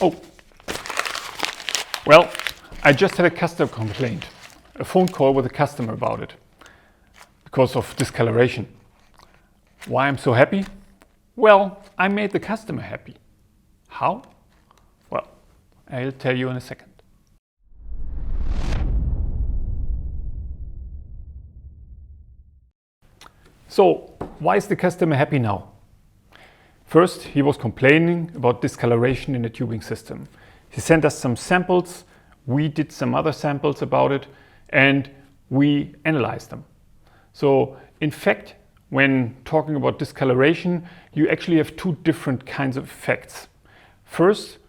Oh, well, I just had a customer complaint, a phone call with a customer about it because of discoloration. Why I'm so happy? Well, I made the customer happy. How? Well, I'll tell you in a second. So, why is the customer happy now? First, he was complaining about discoloration in the tubing system. He sent us some samples, we did some other samples about it, and we analyzed them. So, in fact, when talking about discoloration, you actually have two different kinds of effects. First,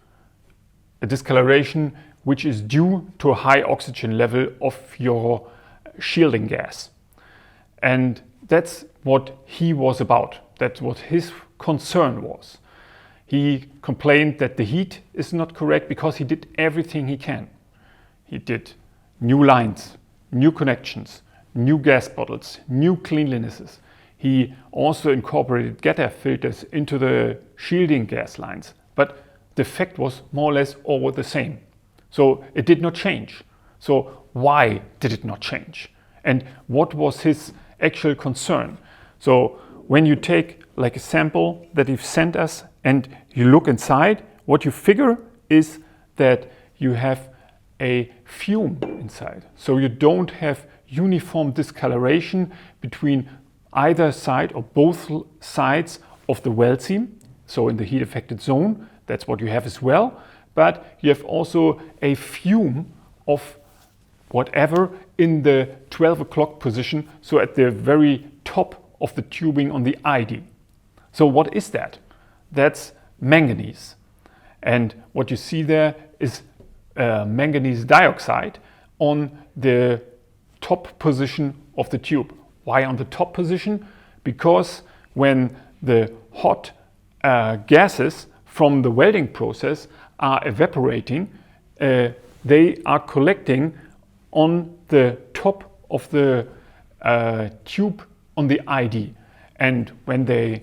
a discoloration which is due to a high oxygen level of your shielding gas. And that's what he was about. That's what his concern was. He complained that the heat is not correct because he did everything he can. He did new lines, new connections, new gas bottles, new cleanlinesses. He also incorporated getter filters into the shielding gas lines. But the effect was more or less all the same. So it did not change. So why did it not change? And what was his actual concern? So when you take like a sample that you've sent us and you look inside, what you figure is that you have a fume inside. So you don't have uniform discoloration between either side or both sides of the weld seam. So in the heat affected zone, that's what you have as well. But you have also a fume of whatever in the 12 o'clock position, so at the very top of the tubing on the ID. So what is that? That's manganese. And what you see there is manganese dioxide on the top position of the tube. Why on the top position? Because when the hot gases from the welding process are evaporating, they are collecting on the top of the tube on the ID. And when they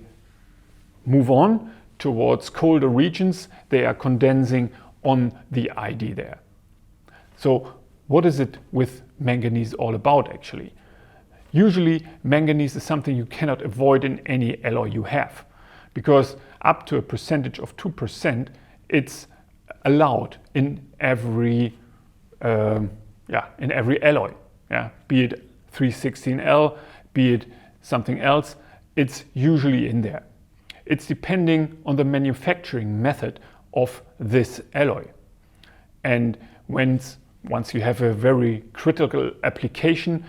move on towards colder regions, they are condensing on the ID there. So what is it with manganese all about actually? Usually manganese is something you cannot avoid in any alloy you have, because up to a percentage of 2% it's allowed in every alloy, be it 316L, be it something else, it's usually in there. It's depending on the manufacturing method of this alloy. And once you have a very critical application,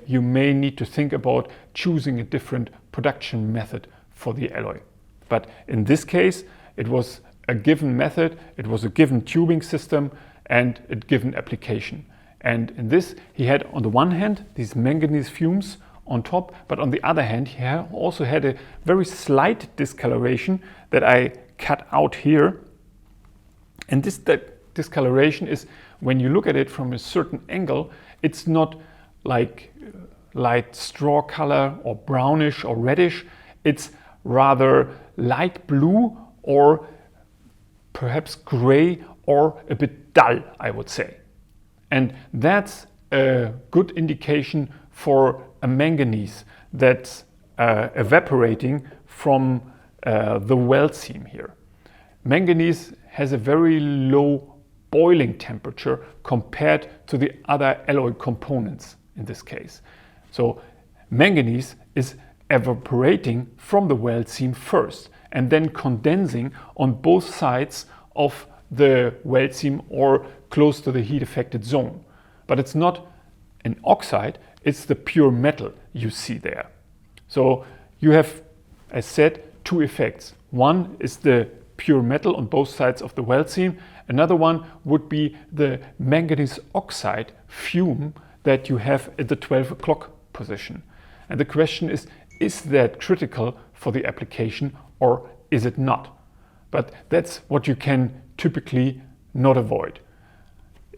you may need to think about choosing a different production method for the alloy. But in this case, it was a given method, it was a given tubing system and a given application. And in this, he had on the one hand these manganese fumes on top, but on the other hand, he also had a very slight discoloration that I cut out here. And this discoloration is, when you look at it from a certain angle, it's not like light straw color or brownish or reddish. It's rather light blue or perhaps gray or a bit dull, I would say. And that's a good indication for a manganese that's evaporating from the weld seam here. Manganese has a very low boiling temperature compared to the other alloy components in this case. So manganese is evaporating from the weld seam first and then condensing on both sides of the weld seam or close to the heat affected zone. But it's not an oxide, it's the pure metal you see there. So you have, as said, two effects. One is the pure metal on both sides of the weld seam. Another one would be the manganese oxide fume that you have at the 12 o'clock position. And the question is that critical for the application or is it not? But that's what you can typically not avoid.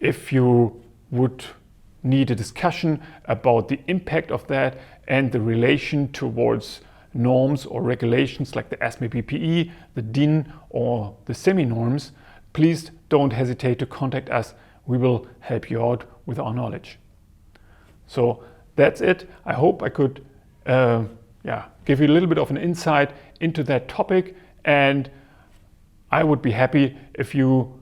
If you would need a discussion about the impact of that and the relation towards norms or regulations like the ASME PPE, the DIN or the semi norms, please don't hesitate to contact us. We will help you out with our knowledge. So that's it. I hope I could give you a little bit of an insight into that topic, and I would be happy if you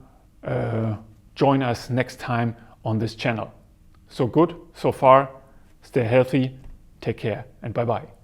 join us next time on this channel. So good so far. Stay healthy, take care, and bye-bye.